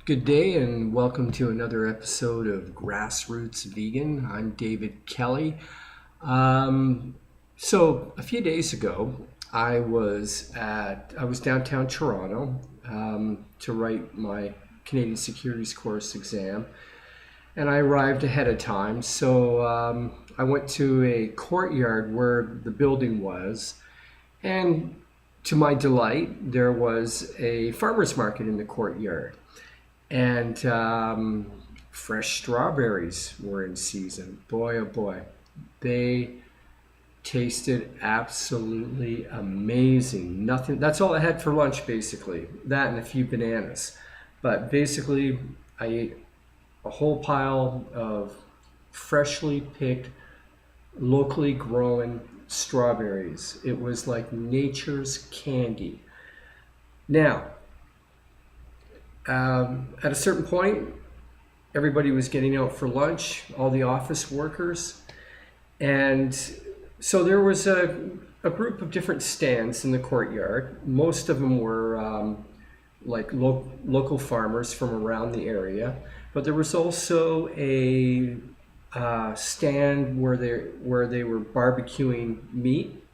Good day and welcome to another episode of Grassroots Vegan. I'm David Kelly. So a few days ago, I was downtown Toronto to write my Canadian Securities Course exam, and I arrived ahead of time. So I went to a courtyard where the building was, and to my delight, there was a farmer's market in the courtyard. And fresh strawberries were in season. Boy, oh boy, they tasted absolutely amazing. Nothing, that's all I had for lunch basically. That and a few bananas. But basically, I ate a whole pile of freshly picked, locally grown strawberries. It was like nature's candy. Now, at a certain point, everybody was getting out for lunch, all the office workers. And so there was a group of different stands in the courtyard. Most of them were local farmers from around the area. But there was also a stand where they were barbecuing meat.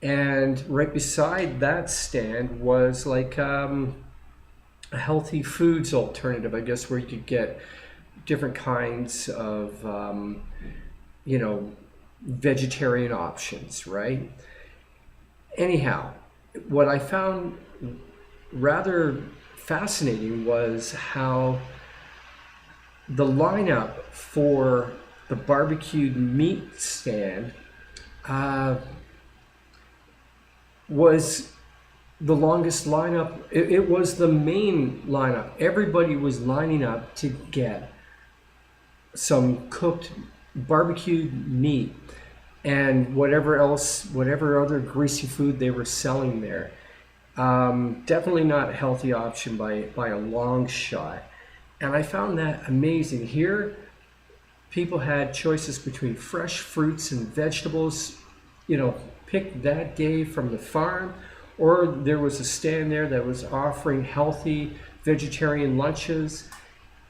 And right beside that stand was like a healthy foods alternative, I guess, where you could get different kinds of, vegetarian options, right? Anyhow, what I found rather fascinating was how the lineup for the barbecued meat stand was the longest lineup. It was the main lineup. Everybody was lining up to get some cooked barbecued meat and whatever other greasy food they were selling there. Definitely not a healthy option by a long shot. And I found that amazing. Here, people had choices between fresh fruits and vegetables, picked that day from the farm, or there was a stand there that was offering healthy vegetarian lunches,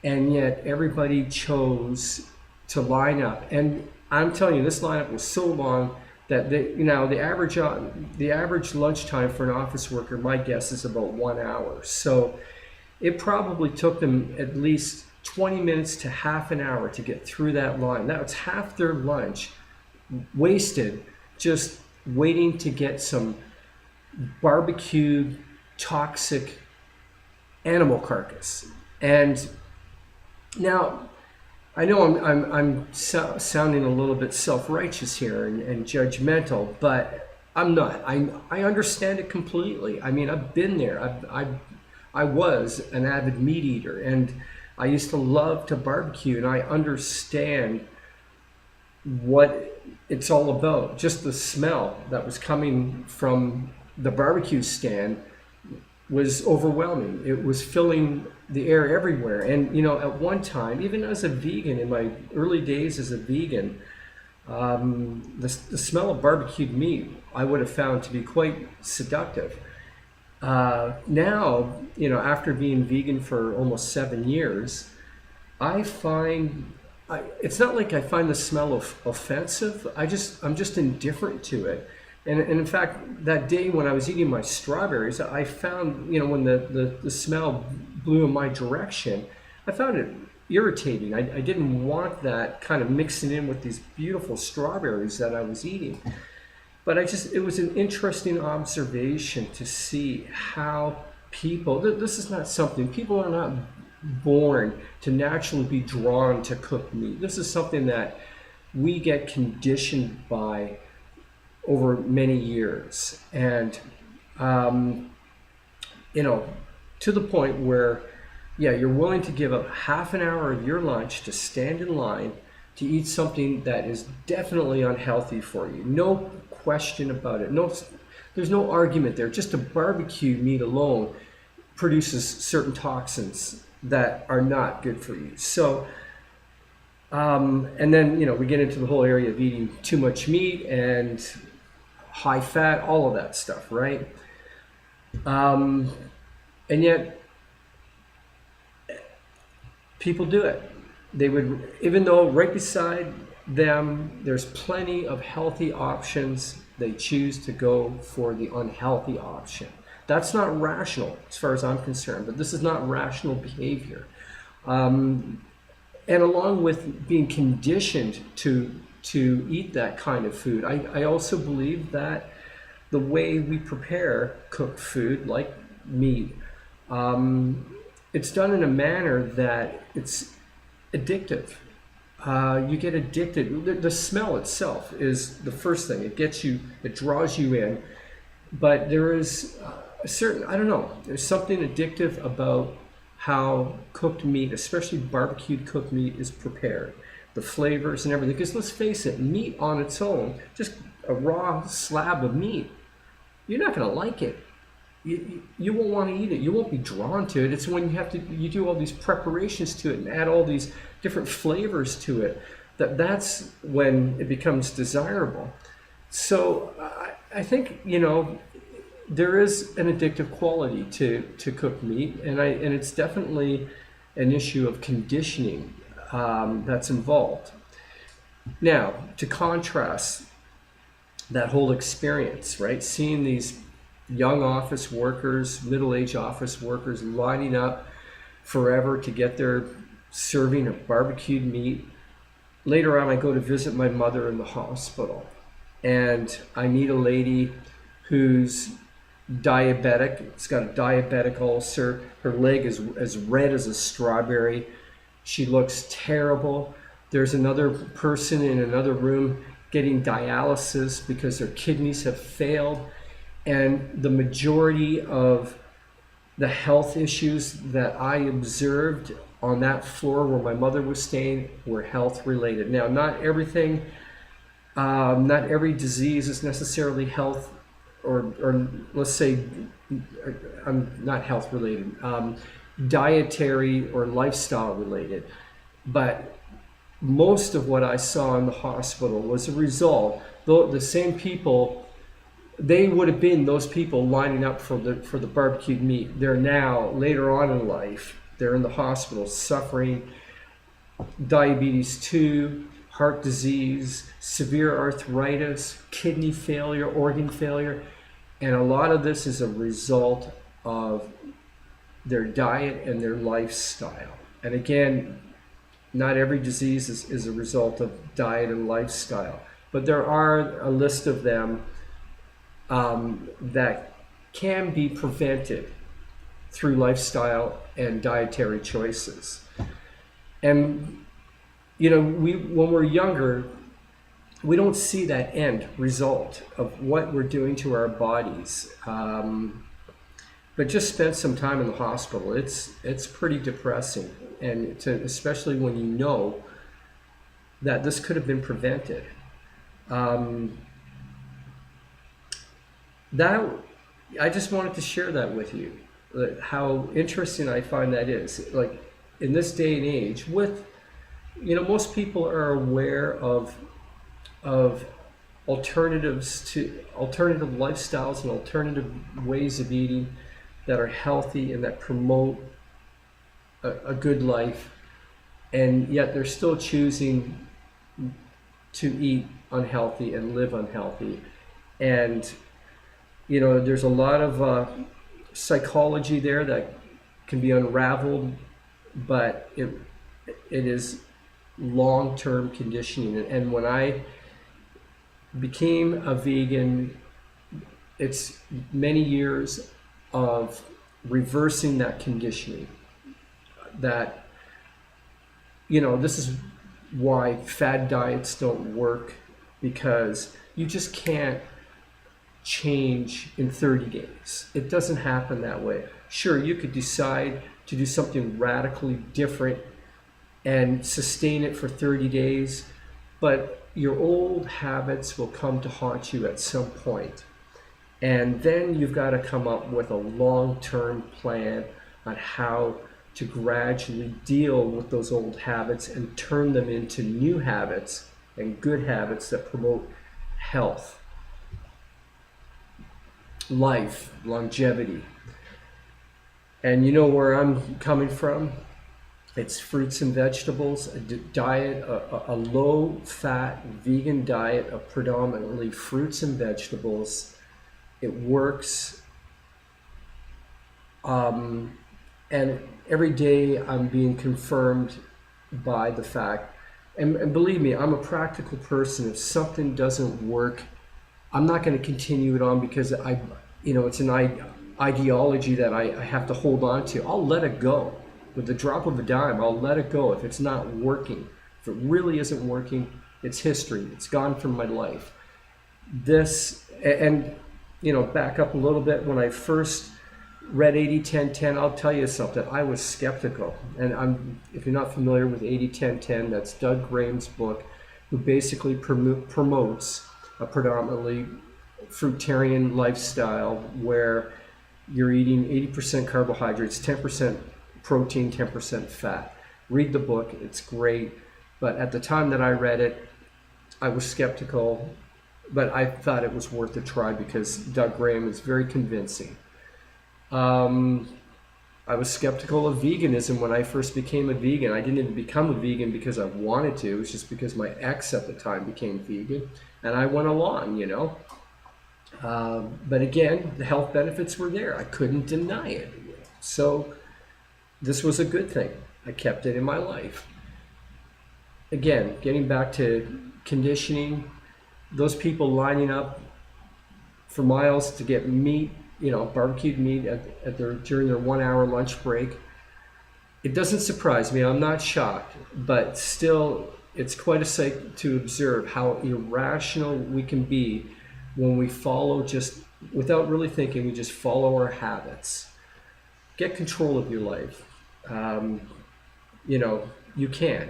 and yet everybody chose to line up. And I'm telling you, this lineup was so long that the average lunchtime for an office worker, my guess, is about 1 hour. So it probably took them at least 20 minutes to half an hour to get through that line. That was half their lunch wasted just waiting to get some barbecued toxic animal carcass. And now I know I'm sounding a little bit self-righteous here and judgmental, but I'm not. I understand it completely. I mean, I've been there. I was an avid meat eater, and I used to love to barbecue, and I understand what it's all about. Just the smell that was coming from the barbecue stand was overwhelming. It was filling the air everywhere. And at one time, even as a vegan, in my early days as a vegan, the smell of barbecued meat I would have found to be quite seductive. Now, after being vegan for almost 7 years, I find it's not like I find the smell offensive. I'm just indifferent to it. And in fact, that day when I was eating my strawberries, I found, when the smell blew in my direction, I found it irritating. I didn't want that kind of mixing in with these beautiful strawberries that I was eating. But it was an interesting observation to see how this is not something, people are not born to naturally be drawn to cooked meat. This is something that we get conditioned by over many years, and to the point where you're willing to give up half an hour of your lunch to stand in line to eat something that is definitely unhealthy for you. No question about it. There's no argument there. Just a barbecue meat alone produces certain toxins that are not good for you. So and then we get into the whole area of eating too much meat and high fat, all of that stuff, right? And yet people do it. They would, even though right beside them there's plenty of healthy options, they choose to go for the unhealthy option. That's not rational as far as I'm concerned, but this is not rational behavior. And along with being conditioned to eat that kind of food, I also believe that the way we prepare cooked food, like meat, it's done in a manner that it's addictive. You get addicted. The smell itself is the first thing. It gets you, it draws you in. But there is a certain, I don't know, there's something addictive about how cooked meat, especially barbecued cooked meat, is prepared. The flavors and everything. Because let's face it, meat on its own, just a raw slab of meat, you're not going to like it. You won't want to eat it. You won't be drawn to it. It's when you do all these preparations to it and add all these different flavors to it, that's when it becomes desirable. So I think, there is an addictive quality to cooked meat, and it's definitely an issue of conditioning that's involved. Now, to contrast that whole experience, right? Seeing these young office workers, middle-aged office workers lining up forever to get their serving of barbecued meat. Later on, I go to visit my mother in the hospital, and I meet a lady who's diabetic. It's got a diabetic ulcer. Her leg is as red as a strawberry. She looks terrible. There's another person in another room getting dialysis because their kidneys have failed. And the majority of the health issues that I observed on that floor where my mother was staying were health related. Now, not every disease is necessarily health, or let's say, not health related, dietary or lifestyle related. But most of what I saw in the hospital was a result, though the same people, they would have been those people lining up for the barbecued meat. They're now, later on in life, they're in the hospital suffering diabetes 2, heart disease, severe arthritis, kidney failure, organ failure. And a lot of this is a result of their diet and their lifestyle. And again, not every disease is a result of diet and lifestyle, but there are a list of them that can be prevented through lifestyle and dietary choices. And when we're younger, we don't see that end result of what we're doing to our bodies. But just spend some time in the hospital. It's pretty depressing, and especially when you know that this could have been prevented. That I just wanted to share that with you, how interesting I find that is. Like in this day and age, with most people are aware of alternative lifestyles and alternative ways of eating that are healthy and that promote a good life, and yet they're still choosing to eat unhealthy and live unhealthy. And there's a lot of psychology there that can be unraveled, but it is long-term conditioning. And when I became a vegan, it's many years of reversing that conditioning. That this is why fad diets don't work, because you just can't change in 30 days. It doesn't happen that way. Sure, you could decide to do something radically different and sustain it for 30 days, but your old habits will come to haunt you at some point. And then you've got to come up with a long-term plan on how to gradually deal with those old habits and turn them into new habits and good habits that promote health, life, longevity. And where I'm coming from? It's fruits and vegetables, diet, a low-fat vegan diet of predominantly fruits and vegetables. It works, and every day I'm being confirmed by the fact, and believe me, I'm a practical person. If something doesn't work, I'm not going to continue it on because it's an ideology that I have to hold on to. I'll let it go. With the drop of a dime, I'll let it go if it's not working. If it really isn't working, it's history. It's gone from my life. Back up a little bit. When I first read 80-10-10, I'll tell you something. I was skeptical. And if you're not familiar with 80-10-10, that's Doug Graham's book, who basically promotes a predominantly fruitarian lifestyle where you're eating 80% carbohydrates, 10% protein, 10% fat. Read the book, it's great. But at the time that I read it, I was skeptical, but I thought it was worth a try because Doug Graham is very convincing. I was skeptical of veganism when I first became a vegan. I didn't even become a vegan because I wanted to. It was just because my ex at the time became vegan, and I went along, But again, the health benefits were there. I couldn't deny it. So this was a good thing. I kept it in my life. Again, getting back to conditioning, those people lining up for miles to get meat, barbecued meat during their 1 hour lunch break. It doesn't surprise me. I'm not shocked, but still, it's quite a sight to observe how irrational we can be when we follow just without really thinking. We just follow our habits. Get control of your life. You can,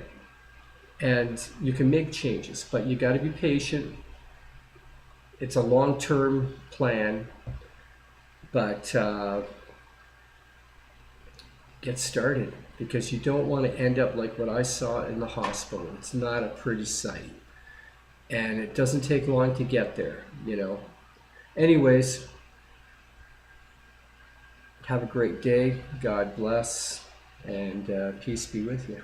and you can make changes, but you got to be patient. It's a long-term plan. But get started, because you don't want to end up like what I saw in the hospital. It's not a pretty sight. And it doesn't take long to get there, Anyways, have a great day. God bless, and peace be with you.